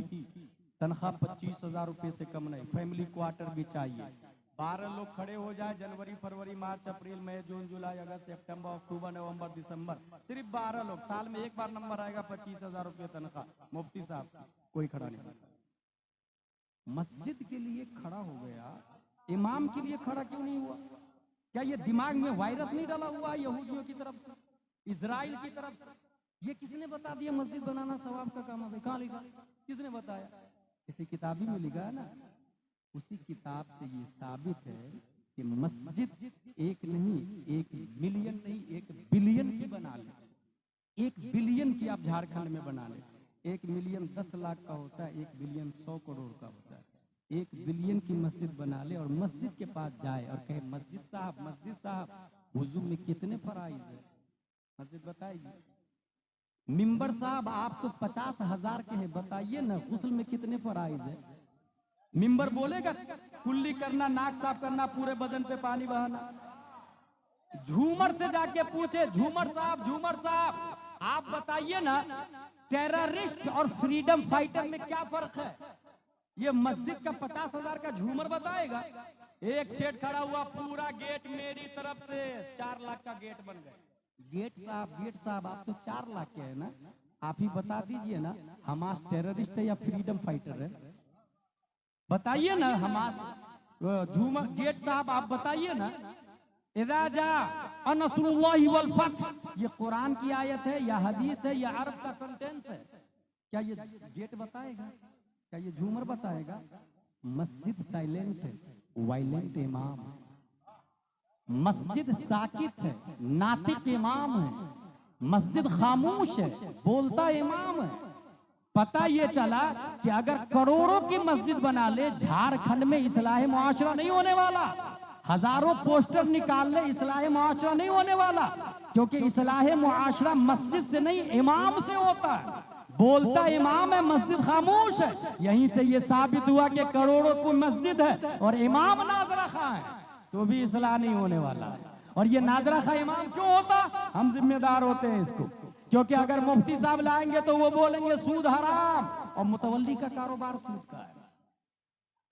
तनख्वाह 25,000 रुपए से कम नहीं, फैमिली क्वार्टर भी चाहिए, 12 लोग खड़े हो जाए, जनवरी फरवरी मार्च अप्रैल मई जून जुलाई अगस्त सितंबर अक्टूबर नवंबर दिसंबर, सिर्फ 12 लोग, साल में एक बार नंबर आएगा, 25,000 रुपये तनख्वाह, मुफ्ती साहब कोई खड़ा नहीं होता। मस्जिद के लिए खड़ा हो गया, इमाम के लिए खड़ा क्यों नहीं हुआ? क्या ये दिमाग में वायरस नहीं डाला हुआ यहूदियों की तरफ से, इजराइल की तरफ से? ये किसने बता दिया मस्जिद बनाना सवाब का काम है? कहाँ लिखा, किसने बताया? किसी किताबी में लिखा है ना। उसी किताब से ये साबित है कि मस्जिद एक नहीं, 1 मिलियन नहीं, 1 बिलियन की बना ले। 1 बिलियन की आप झारखंड में बना ले। 1 मिलियन 10 लाख का होता है, 1 बिलियन 100 करोड़ का होता है। 1 बिलियन की मस्जिद बना ले और मस्जिद के पास जाए और कहे मस्जिद साहब हुजूर में कितने फराइज है, मस्जिद बताएगी। मिंबर साहब आप तो 50,000 के हैं, बताइए ना गुस्ल में कितने फराइज है? मिंबर बोलेगा कुल्ली करना, नाक साफ करना, पूरे बदन पे पानी बहाना। झूमर से जाके पूछे, झूमर साहब आप बताइए ना, टेररिस्ट और फ्रीडम फाइटर में क्या फर्क है? ये मस्जिद का 50,000 का झूमर बताएगा। एक सेट खड़ा हुआ, पूरा गेट मेरी तरफ से, 4 लाख का गेट बन गया। गेट साहब आप तो 4 लाख के है ना, आप ही बता दीजिए ना, हमास टेररिस्ट है या फ्रीडम फाइटर है? बताइए ना हमास। झूमर गेट साहब आप बताइए ना। इज़ा अनसरुल्लाहि वल फथ, ये कुरान की आयत है या हदीस है या अरब का सेंटेंस है? क्या ये गेट बताएगा? क्या ये झूमर बताएगा? मस्जिद साइलेंट है, वायलेंट इमाम। मस्जिद साकित है, नातिक इमाम है। मस्जिद खामोश है, बोलता इमाम है। पता ये चला कि अगर करोड़ों की मस्जिद बना ले, झारखंड में इस्लाह मुआशरा नहीं होने वाला। हजारों पोस्टर निकाल ले, इस्लाह मुआशरा नहीं होने वाला, क्योंकि इस्लाह मुआशरा मस्जिद से नहीं इमाम से होता है। बोलता इमाम है, मस्जिद खामोश है। यहीं से ये साबित हुआ कि करोड़ों की मस्जिद है और इमाम नाजरा खां है, तो भी इस्लाह नहीं होने वाला है। और ये नाजरा खां इमाम क्यों होता? हम जिम्मेदार होते हैं इसको, क्योंकि अगर मुफ्ती साहब लाएंगे तो वो बोलेंगे सूद हराम, और मुतवल्ली का कारोबार सूद का है।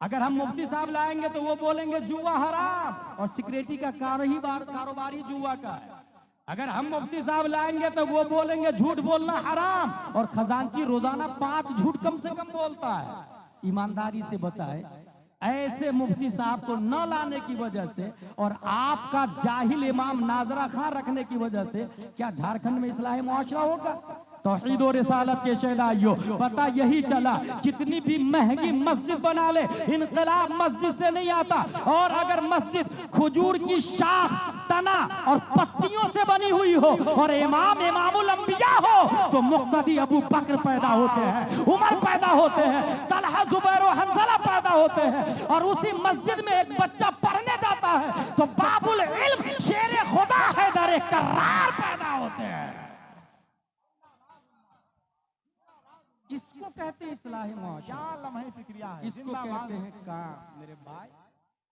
अगर हम मुफ्ती साहब लाएंगे तो वो बोलेंगे जुआ हराम, और सिक्योरिटी का कारोबारी जुआ का है। अगर हम मुफ्ती साहब लाएंगे तो वो बोलेंगे झूठ बोलना हराम, और खजांची रोजाना 5 झूठ कम से कम बोलता है। ईमानदारी से बताए, ऐसे मुफ्ती साहब को न लाने की वजह से और आपका जाहिल इमाम नाजरा खां रखने की वजह से क्या झारखंड में इस्लाह मुआशरा होगा? तौहीद और रिसालत के शहदाइयों, पता यही चला, कितनी भी महंगी मस्जिद बना ले, इनकलाब मस्जिद से नहीं आता। और अगर मस्जिद खजूर की शाख, तना और पत्तियों से बनी हुई हो और इमामुल अंबिया हो, तो मुक्तदी अबू बकर पैदा होते हैं, उमर पैदा होते हैं, तलहा जुबैर और हंज़ला पैदा होते हैं। और उसी मस्जिद में एक बच्चा पढ़ने जाता है तो बाबुल इल्म शेर खुदा हैदर कर्रार पैदा होते हैं। इसको कहते हैं इस्लाह मुआशरा। क्या लम्हे फिक्रिया है, इसको कहते हैं काम, मेरे भाई।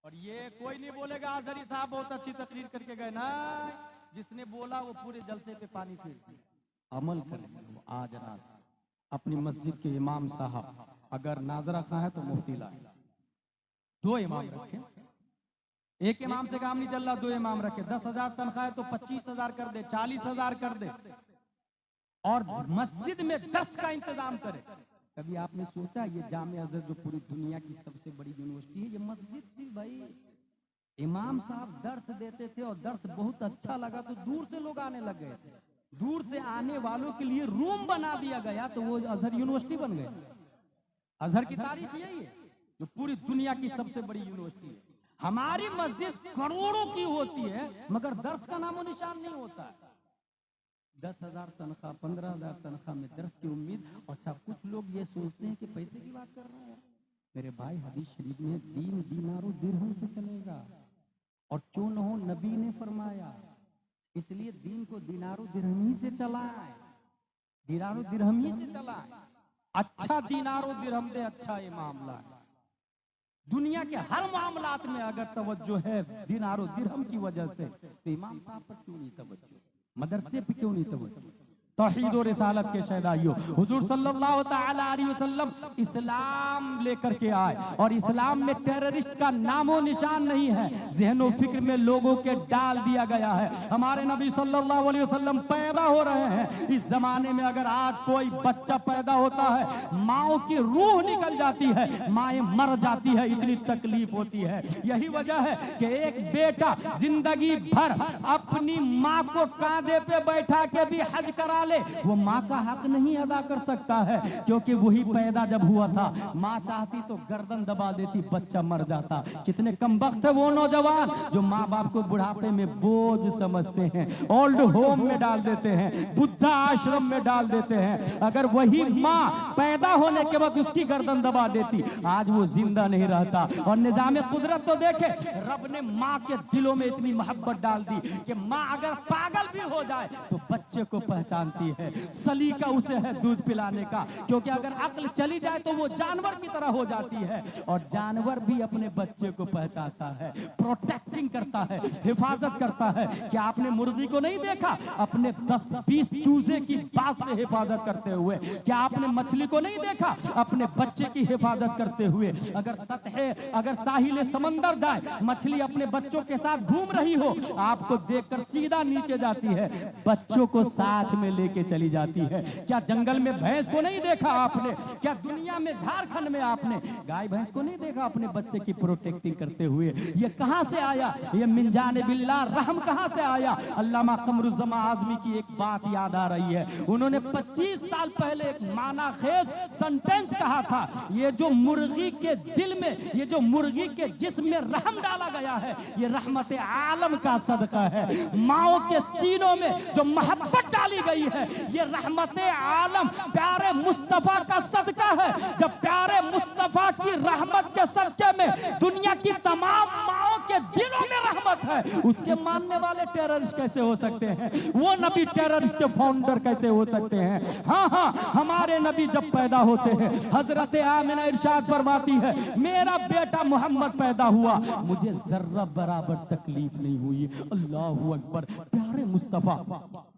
और ये कोई नहीं बोलेगा आजरी साहब बहुत अच्छी तकरीर करके गए ना, जिसने बोला वो पूरे जलसे पे पानी फेर दिया। अमल करेंगे वो आज रात। अपनी मस्जिद के इमाम साहब अगर नाजरा खां है तो मुफ्ती लाए, 2 इमाम रखे। एक इमाम से काम नहीं चल रहा, 2 इमाम रखे। 10,000 तनख्वाह है तो 25,000 कर दे, 40,000 कर दे, और मस्जिद में दर्स का इंतजाम करे। कभी आपने सोचा ये जामे अजहर जो पूरी दुनिया की सबसे बड़ी यूनिवर्सिटी है, ये मस्जिद थी भाई। इमाम साहब दर्स देते थे और दर्स बहुत अच्छा लगा तो दूर से लोग आने लग गए थे। दूर से आने वालों के लिए रूम बना दिया गया तो वो अजहर यूनिवर्सिटी बन गई। अजहर की तारीख यही है, जो पूरी दुनिया की सबसे बड़ी यूनिवर्सिटी है। हमारी मस्जिद करोड़ों की होती है मगर दर्स का नामो निशान नहीं होता है। 10,000 तनख्वाह, 15,000 तनख्वाह में दर्स की उम्मीद। अच्छा, कुछ लोग ये सोचते हैं कि पैसे की बात कर रहे हैं। मेरे भाई, हदीस शरीफ में दीन दीनारो दिरहम से चलेगा, और क्यों न हो, नबी ने फरमाया। इसलिए दीन को दीनारो दिरहम ही से चलाए, दीनारो दिरहम ही से चलाए। अच्छा दीनारो दिरहम दे, अच्छा ये मामला है। दुनिया के हर मामलात में अगर तवज्जो है दीनारो दिरहम की वजह से, तो इमाम साहब पर क्यों नहीं तवज्जो? मदरसे पे क्यों नहीं तवज्जो? तौहीद और रिसालत के शहदाइयों, हुजूर सल्लल्लाहु ताला अलैहि वसल्लम इस्लाम लेकर के आए और इस्लाम में टेररिस्ट का नामो निशान नहीं है। ज़हनो फिक्र में लोगों के डाल दिया गया है। हमारे नबी सल्लल्लाहु अलैहि वसल्लम पैदा हो रहे हैं। इस जमाने में अगर आज कोई बच्चा पैदा होता है, माओ की रूह निकल जाती है, माएँ मर जाती है, इतनी तकलीफ होती है। यही वजह है कि एक बेटा जिंदगी भर अपनी माँ को कांधे पे बैठा के भी हज करा ले, वो माँ का हक नहीं अदा कर सकता है, क्योंकि वही पैदा जब हुआ था, माँ चाहती तो गर्दन दबा देती, बच्चा मर जाता। कितने कमबख्त है वो नौजवान जो माँ बाप को बुढ़ापे में बोझ समझते हैं, ओल्ड होम में डाल देते हैं, बुद्धा आश्रम में डाल देते हैं। अगर वही माँ पैदा होने के वक्त उसकी गर्दन दबा देती, आज वो जिंदा नहीं रहता। और निजाम कुदरत तो देखे, रब ने माँ के दिलों में इतनी मोहब्बत डाल दी कि माँ अगर पागल भी हो जाए तो बच्चे को पहचानती है, सलीका उसे है दूध पिलाने का, क्योंकि अगर अक्ल चली जाए तो वो जानवर की तरह हो जाती है। और जानवर भी अपने बच्चे को पहचानता है, प्रोटेक्टिंग करता है, हिफाजत करता है। क्या आपने मुर्गी को नहीं देखा अपने 10-20 चूजे की बात से हिफाजत करते हुए? क्या आपने मछली को नहीं देखा अपने बच्चे की हिफाजत करते हुए? अगर साहिल समंदर जाए, मछली अपने बच्चों के साथ घूम रही हो, आपको देखकर सीधा नीचे जाती है, बच्चों को साथ में लेके चली जाती है। क्या जंगल में भैंस को नहीं देखा आपने? क्या दुनिया में झारखंड में आपने गाय भैंस को नहीं देखा अपने बच्चे की प्रोटेक्टिंग करते हुए? ये कहां से आया? ये मिंजाने बिल्ला रहम कहां से आया? अल्लामा कमरुज़्ज़मा आज़मी की एक बात याद आ रही है। उन्होंने 25 साल पहले एक मानाखेज सेंटेंस कहा था, ये जो मुर्गी के दिल में, ये जो मुर्गी के जिस्म में रहम डाला गया है, ये रहमत आलम का सदका है। माओ के सीनों में जो मोहब्बत डाली गई है, ये रहमत आलम प्यारे मुस्तफा का सदका है। जब प्यारे मुस्तफा की रहमत के सदके में दुनिया की तमाम माओ के दिलों में रहमत है, उसके मानने वाले टेररिस्ट कैसे हो सकते हैं? वो नबी टेररिस्ट के फाउंडर कैसे हो सकते हैं? हाँ हाँ, हमारे नबी जब पैदा होते हैं, हजरत आमिना इरशाद फरमाती है, मेरा बेटा मोहम्मद पैदा हुआ, मुझे जर्रा बराबर तकलीफ नहीं हुई। अल्लाहू अकबर, प्यारे मुस्तफा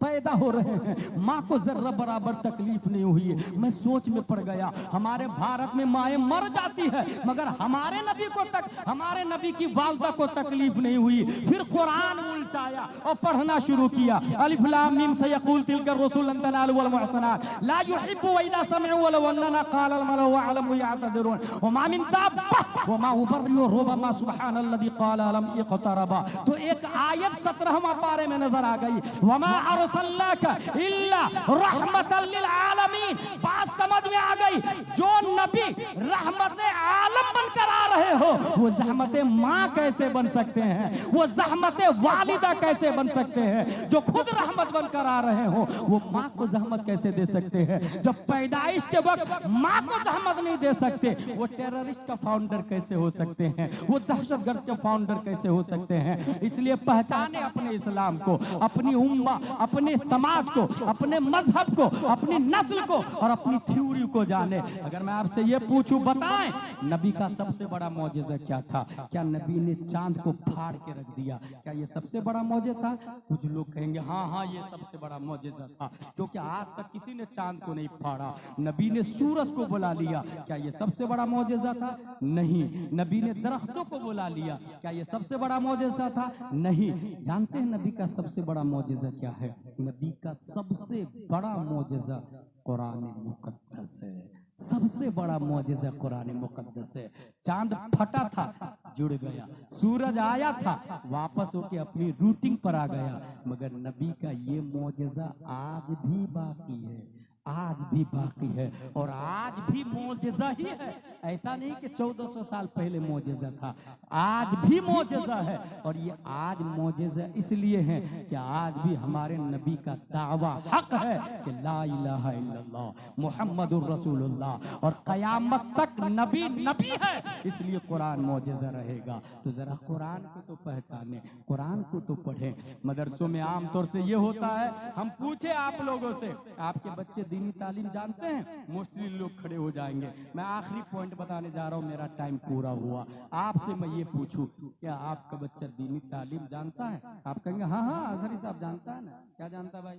पैदा हो रहे हैं, माँ को जर्रा बराबर तकलीफ नहीं हुई। मैं सोच में पड़ गया, हमारे भारत में माएँ मर जाती है, मगर हमारे नबी को हमारे नबी की वालदा को तकलीफ नहीं हुई। फिर कुरान उल्टाया और पढ़ना शुरू किया, अलिफ लाम मीम सयक़ूल तिलका रसूल तनालु वल मुहसनात ला युहिब्बु व इदा समिअ वलौ अन्ना क़ाल अल मलअ व अलम यअतदिरून व मा मिन दाब्बा व मा उबर्रिउ रुबमा सुब्हानल्लज़ी क़ाल अलम इक़तरबा। तो एक आयत 17वां पारे में नजर आ गई, व मा अरसलनाका इल्ला रहमतल लिल आलमीन। बात समझ में आ गई, जो नबी रहमत आलम बनकर आ रहे हो, वो ज़हमत माँ कैसे बन सकते हैं? वो ज़हमत वालिदा कैसे बन सकते हैं? जो खुद रहमत बनकर आ रहे हो, वो माँ को ज़हमत कैसे दे सकते हैं? जब पैदाइश के वक्त माँ को ज़हमत नहीं दे सकते, वो टेररिस्ट का फाउंडर कैसे हो सकते हैं? वो दहशतगर्द के फाउंडर कैसे हो सकते हैं? इसलिए पहचाने अपने इस्लाम को, अपनी उम्मा, अपने समाज को, अपने मजहब को, अपनी नस्ल को और अपनी थ्योरी को जाने। अगर मैं आपसे ये पूछूं, बताएं नबी का सबसे बड़ा मौजिज़ा क्या था? क्या नबी ने चांद को फाड़ के रख दिया? क्या ये सबसे बड़ा मौजिज़ा था? कुछ लोग कहेंगे हाँ हाँ ये सबसे बड़ा मौजिज़ा था, क्योंकि आज तक किसी ने चांद को नहीं फाड़ा। नबी ने सूरज को बुला लिया, क्या ये सबसे बड़ा मौजिज़ा था? नहीं। नबी ने दरख्तों को बुला लिया, क्या ये सबसे बड़ा मौजिज़ा था? नहीं। जानते हैं नबी का सबसे बड़ा मौजिज़ा क्या है? नबी का सबसे बड़ा मौजिज़ा कुरान मुकद्दस है। सबसे बड़ा मौजिज़ा कुरान मुकद्दस है। चांद फटा था, जुड़ गया, सूरज आया था, वापस होके अपनी रूटिंग पर आ गया, मगर नबी का ये मौजिज़ा आज भी बाकी है, आज भी बाकी है और आज भी मौजिज़ा ही है। ऐसा नहीं कि 1400 साल पहले मौजिज़ा था, आज भी मौजिज़ा है। और ये आज मौजिज़ा इसलिए है कि आज भी हमारे नबी का दावा हक है कि ला इलाहा इल्लल्लाह मुहम्मदुर रसूलुल्लाह, और क़यामत तक नबी नबी है, इसलिए कुरान मौजिज़ा रहेगा। तो जरा कुरान को तो पहचाने, कुरान को तो पढ़ें। मदरसों में आमतौर से ये होता है, हम पूछे आप लोगों से, आपके बच्चे दीनी तालीम जानते हैं? मोस्टली लोग खड़े हो जाएंगे। मैं आखिरी पॉइंट बताने जा रहा हूँ, मेरा टाइम पूरा हुआ। आपसे मैं ये पूछूं, क्या आपका बच्चा दीनी तालीम जानता है? आप कहेंगे हाँ हाँ अजहरी साहब जानता है ना। क्या जानता है भाई?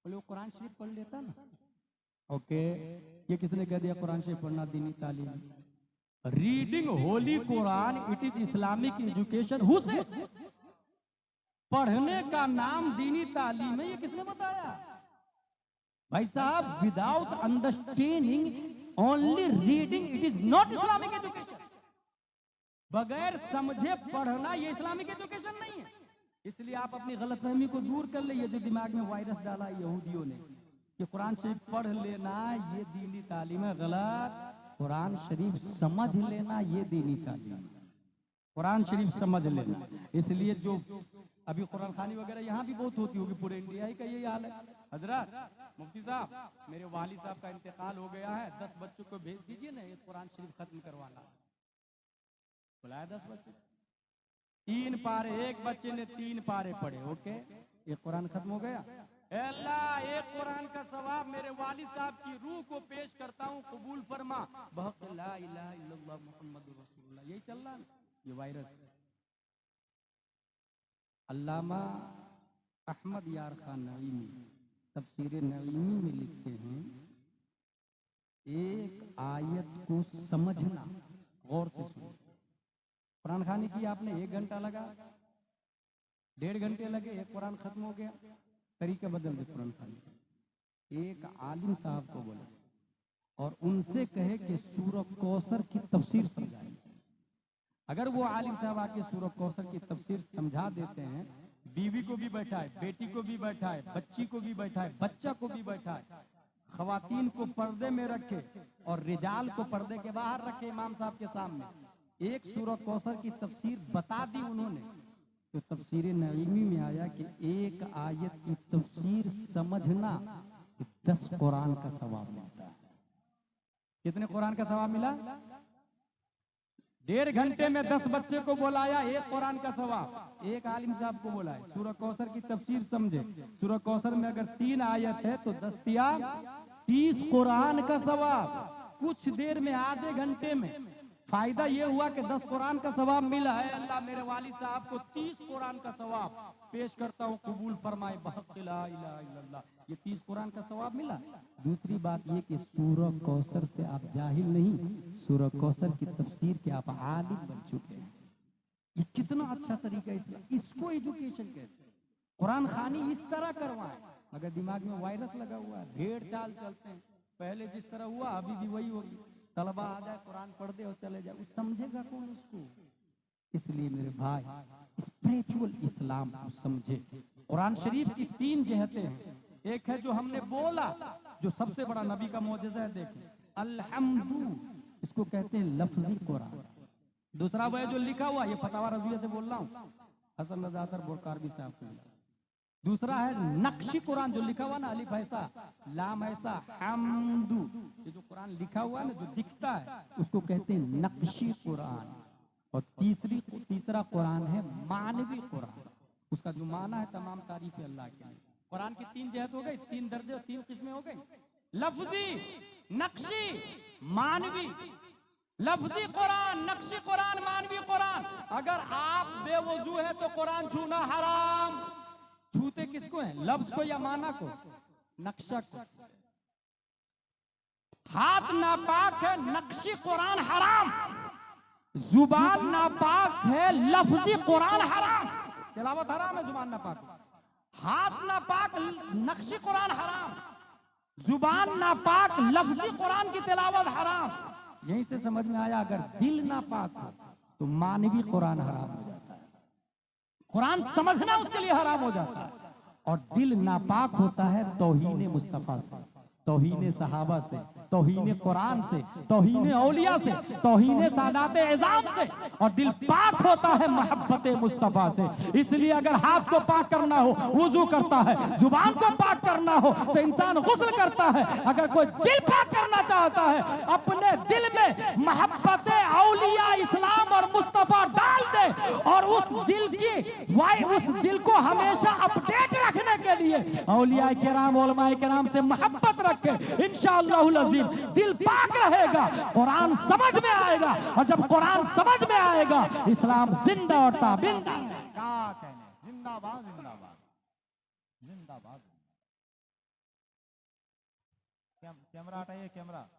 बोले वो कुरान शरीफ पढ़ लेता ना। ओके, ये किसने कह दिया कुरान शरीफ पढ़ना दीनी तालीम? Reading Holi Quran it is Islamic education. Who से? पढ़ने का नाम दीनी तालीम है, ये किसने बताया? भाई साहब, without understanding only reading it is not Islamic education. बगैर समझे पढ़ना ये इस्लामिक एजुकेशन नहीं है। इसलिए आप अपनी गलतफहमी को दूर कर ले। ये जो दिमाग में वायरस डाला यहूदियों ने कि कुरान शरीफ पढ़ लेना ये दीनी तालीम है, गलत। कुरान शरीफ समझ लेना ये दीनी तालीम है। कुरान शरीफ समझ लेना। इसलिए जो अभी कुरान खानी वगैरह यहाँ भी बहुत होती होगी, पूरे इंडिया ही का यही हाल है। हजरत मुफ्ती साहब, मेरे वाली साहब का इंतकाल हो गया है, 10 बच्चों को भेज दीजिए ना, ये कुरान शरीफ खत्म करवाना। बुलाया 10 बच्चे, 3 पारे, एक बच्चे ने 3 पारे पढ़े। ओके, ये कुरान खत्म हो गया। अल्लाह, एक कुरान का सवाब मेरे वालिद साहब की रूह को पेश करता हूँ, कबूल फरमा। बहक ला इलाहा इल्लल्लाह मुहम्मदुर रसूलुल्लाह। यही चल रहा है ये वायरस। अल्लामा अहमद यार खान नईमी तफसीर नईमी में लिखते हैं, एक आयत को समझना, गौर से सुनो। कुरान खानी की आपने 1 घंटा लगा, 1.5 घंटे लगे, एक कुरान खत्म हो गया। तरीका बदल दे कुरान खानी। एक आलिम साहब को बोले और उनसे कहे कि सूरह कौसर की तफसीर समझाएं। अगर वो आलिम साहब आके सूरह कौसर की तफसीर समझा देते हैं, बीवी को भी बैठाए, बेटी को भी बैठाए, बच्ची को भी बैठाए, बच्चा को भी बैठाए, खवातीन को पर्दे में रखे और रिजाल को पर्दे के बाहर रखे इमाम साहब के सामने, एक सूरह कौसर की तफसीर बता दी उन्होंने, तो तफसीर नईमी में आया कि एक आयत की तफसीर समझना 10 कुरान का सवाब मिलता है। कितने कुरान का सवाब मिला? 1.5 घंटे में 10 बच्चे को बुलाया, एक कुरान का सवाब। एक आलिम साहब को बुलाया, सूरह कौसर की तफसीर समझे। सूरह कौसर में अगर 3 आयत है तो 10 तिया 30 कुरान का सवाब। कुछ देर में, आधे घंटे में फायदा ये हुआ कि 10 कुरान का सवाब मिला है। अल्लाह मेरे वालिद साहब को 30 कुरान का सवाब पेश करता हूँ, कबूल फरमाए। बहक ला इलाहा इल्लल्लाह, ये 30 कुरान का सवाब मिला। दूसरी बात ये कि सूरह कौसर से आप जाहिल नहीं, सूरह कौसर की तफसीर के आप आलिम बन चुके हैं। ये कितना अच्छा तरीका है इस्लाम, इसको एजुकेशन कहते हैं। कुरान खानी इस तरह करवाएं। अगर दिमाग में वायरस लगा हुआ है, भेड़ चाल चलते हैं, पहले जिस तरह हुआ अभी भी वही होगी। तलबा आ जाए, कुरान पढ़ दे और चले जाए, उस समझेगा कौन उसको? इसलिए मेरे भाई, स्पिरिचुअल इस्लाम को समझे। कुरान शरीफ की 3 जहतें हैं। एक है जो हमने बोला, जो सबसे बड़ा नबी का मौजज़ा है, देखो अल्हम्दु, इसको कहते हैं लफ्जी कुरान। दूसरा वो है जो लिखा हुआ, ये फतवा रज़विया से बोल रहा हूँ, हसन रज़ा अतर बुरकारबी साहब को। दूसरा है नक्शी कुरान, जो लिखा हुआ ना, अलिफ ऐसा लाम ऐसा हम्दू, ये जो कुरान लिखा हुआ है ना, जो दिखता है, उसको कहते हैं नक्शी कुरान। और तीसरा कुरान है मानवी कुरान, उसका जो माना है तमाम तारीफ अल्लाह के लिए। कुरान की 3 जहत हो गई, 3 दर्जे और 3 किस्में हो गई, लफ्जी, नक्शी, मानवी। लफ्जी कुरान, नक्शी कुरान, मानवी कुरान। अगर आप बेवजू है तो कुरान छूना हराम। छूते किसको है? लफ्ज को या माना को? नक्शा को। हाथ नापाक है, नक्शी कुरान हराम। जुबान नापाक है, लफ्जी कुरान हराम। तिलावत हराम है, जुबान नापाक, हाथ नापाक, नक्शी कुरान हराम। जुबान नापाक, लफ्जी कुरान की तिलावत हराम। यहीं से समझ में आया, अगर दिल नापाक हो तो मानवी कुरान हराम हो जाता है। कुरान समझना उसके लिए हराम हो जाता है। और दिल नापाक होता है तौहीन मुस्तफा से, तौहीन सहाबा से, तौहीन कुरान से, तौहीन औलिया से, तौहीन सादात एज़ाम से। और दिल पाक होता है मोहब्बत मुस्तफा से। इसलिए अगर हाथ को पाक करना हो वुजू करता है, जुबान को पाक करना हो तो इंसान गुस्ल करता है। अगर कोई दिल पाक करना चाहता है, अपने दिल में मोहब्बत औलिया, इस्लाम और मुस्तफा डाल दे और उस दिल को हमेशा अपडेट रखने के लिए औलिया किराम, उलमाए किराम से मोहब्बत रखे, इंशाअल्लाहुल अज़ीम दिल पाक रहेगा, कुरान समझ में आएगा। और जब कुरान समझ में आएगा, इस्लाम जिंदा और ताबिंदा। क्या कहने, जिंदाबाद जिंदाबाद जिंदाबाद। कैमरा हटाइए, कैमरा